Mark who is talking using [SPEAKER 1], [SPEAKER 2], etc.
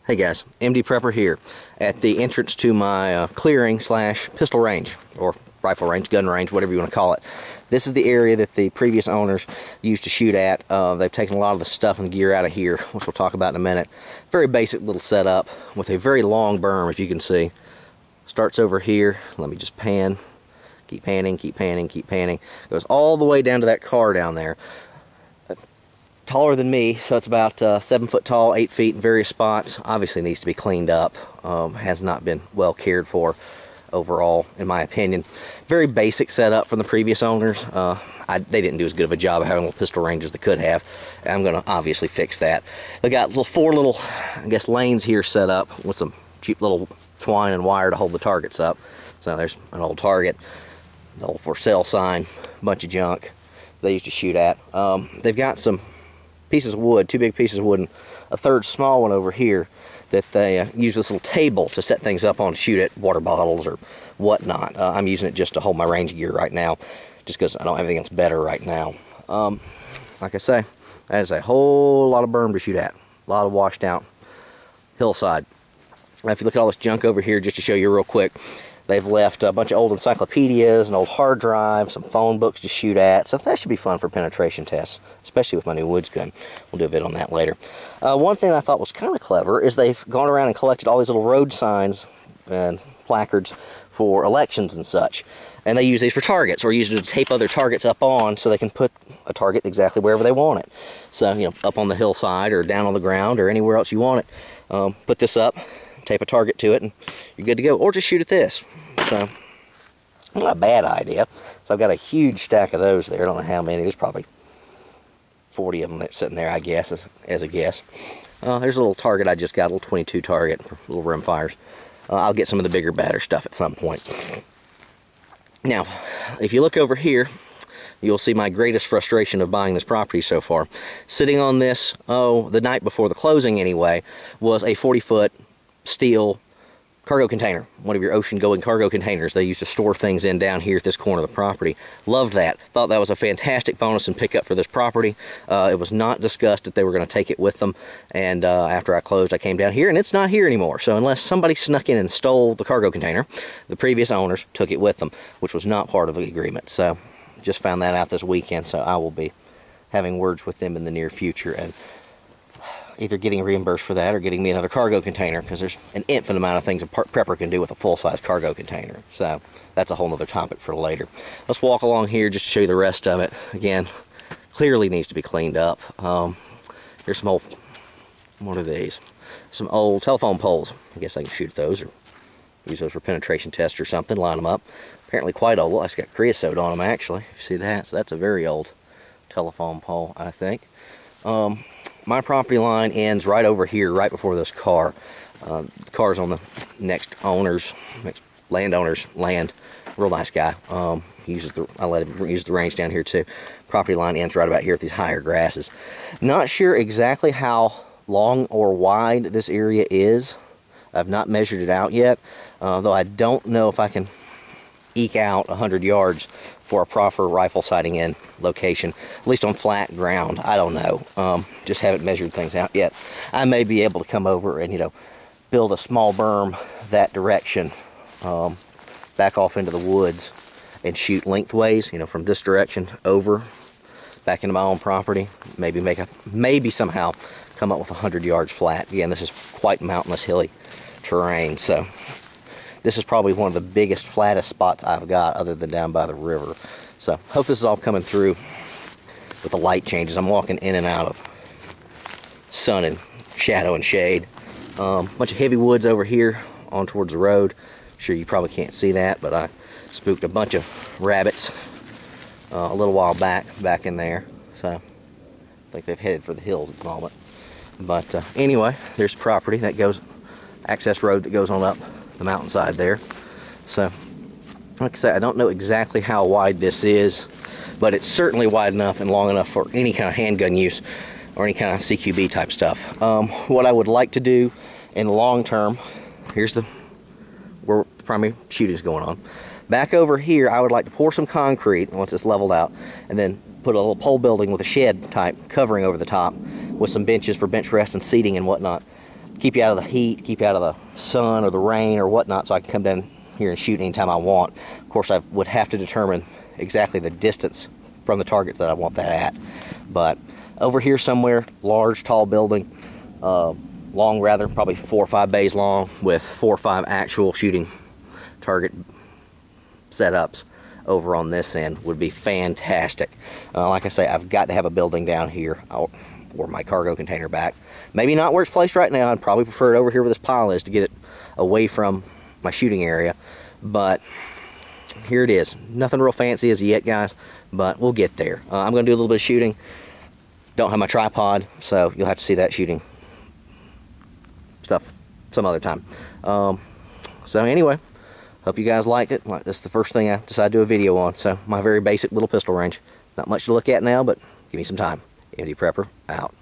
[SPEAKER 1] Hey guys, MDPrepper here at the entrance to my clearing slash pistol range, or rifle range, gun range, whatever you want to call it. This is the area that the previous owners used to shoot at. They've taken a lot of the stuff and gear out of here, which we'll talk about in a minute. Very basic little setup with a very long berm, if you can see. Starts over here. Let me just pan. Keep panning, keep panning, keep panning. Goes all the way down to that car down there. Taller than me, so it's about 7 foot tall, 8 feet in various spots. Obviously needs to be cleaned up. Has not been well cared for overall, in my opinion. Very basic setup from the previous owners. They didn't do as good of a job of having a pistol range as they could have. I'm going to obviously fix that. They got four little, I guess, lanes here set up with some cheap little twine and wire to hold the targets up. So there's an old target, the old for sale sign, bunch of junk they used to shoot at. They've got some pieces of wood, 2 big pieces of wood, and a third small one over here that they use this little table to set things up on to shoot at, water bottles or whatnot. I'm using it just to hold my range gear right now, just because I don't have anything that's better right now. Like I say, that is a whole lot of berm to shoot at, a lot of washed out hillside. Now if you look at all this junk over here, just to show you real quick, they've left a bunch of old encyclopedias, an old hard drive, some phone books to shoot at. So that should be fun for penetration tests, especially with my new woods gun. We'll do a vid on that later. One thing I thought was kind of clever is they've gone around and collected all these little road signs and placards for elections and such. And they use these for targets, or use it to tape other targets up on so they can put a target exactly wherever they want it. So, you know, up on the hillside or down on the ground or anywhere else you want it. Put this up, tape a target to it, and you're good to go. Or just shoot at this. So, not a bad idea. So I've got a huge stack of those there. I don't know how many. There's probably 40 of them that's sitting there, I guess, as a guess. There's a little target I just got, a little 22 target for little rim fires. I'll get some of the bigger, badder stuff at some point. Now, if you look over here, you'll see my greatest frustration of buying this property so far. Sitting on this, the night before the closing anyway, was a 40-foot steel cargo container, one of your ocean-going cargo containers they used to store things in down here at this corner of the property. Loved that. Thought that was a fantastic bonus and pickup for this property. It was not discussed that they were going to take it with them, and after I closed I came down here and it's not here anymore. So unless somebody snuck in and stole the cargo container, the previous owners took it with them, which was not part of the agreement. So just found that out this weekend, so I will be having words with them in the near future and either getting reimbursed for that or getting me another cargo container, because there's an infinite amount of things a prepper can do with a full-size cargo container. So that's a whole nother topic for later. Let's walk along here just to show you the rest of it. Again, clearly needs to be cleaned up. Here's some old, what are these? Some old telephone poles. I guess I can shoot those or use those for penetration tests or something, line them up. Apparently quite old. Well, it's got creosote on them actually, if you see that. So that's a very old telephone pole, I think. My property line ends right over here, right before this car. The car's on the next landowner's land. Real nice guy. I let him use the range down here too. Property line ends right about here at these higher grasses. Not sure exactly how long or wide this area is. I've not measured it out yet, though I don't know if I can eke out 100 yards for a proper rifle sighting in location, at least on flat ground. I don't know. Just haven't measured things out yet. I may be able to come over and, you know, build a small berm that direction, back off into the woods and shoot lengthways, you know, from this direction over back into my own property. Maybe somehow come up with 100 yards flat. Again, this is quite mountainous, hilly terrain, so this is probably one of the biggest, flattest spots I've got other than down by the river. So hope this is all coming through with the light changes. I'm walking in and out of sun and shadow and shade. Bunch of heavy woods over here on towards the road. Sure you probably can't see that, but I spooked a bunch of rabbits a little while back in there. So I think they've headed for the hills at the moment. But anyway, there's property that goes, access road that goes on up the mountainside there. So like I said, I don't know exactly how wide this is, but it's certainly wide enough and long enough for any kind of handgun use or any kind of CQB type stuff. What I would like to do in the long term, here's where the primary shooting is going on. Back over here, I would like to pour some concrete once it's leveled out, and then put a little pole building with a shed type covering over the top with some benches for bench rest and seating and whatnot. keep you out of the heat, keep you out of the sun or the rain or whatnot, so I can come down here and shoot anytime I want. Of course, I would have to determine exactly the distance from the targets that I want that at. But over here somewhere, large, tall building, long rather, probably 4 or 5 bays long, with 4 or 5 actual shooting target setups over on this end would be fantastic. Like I say, I've got to have a building down here or my cargo container back. Maybe not where it's placed right now. I'd probably prefer it over here where this pile is to get it away from my shooting area. But here it is. Nothing real fancy as yet, guys, but we'll get there. I'm going to do a little bit of shooting. Don't have my tripod, so you'll have to see that shooting stuff some other time. So anyway, hope you guys liked it. This is the first thing I decided to do a video on, so my very basic little pistol range. Not much to look at now, but give me some time. MDPrepper out.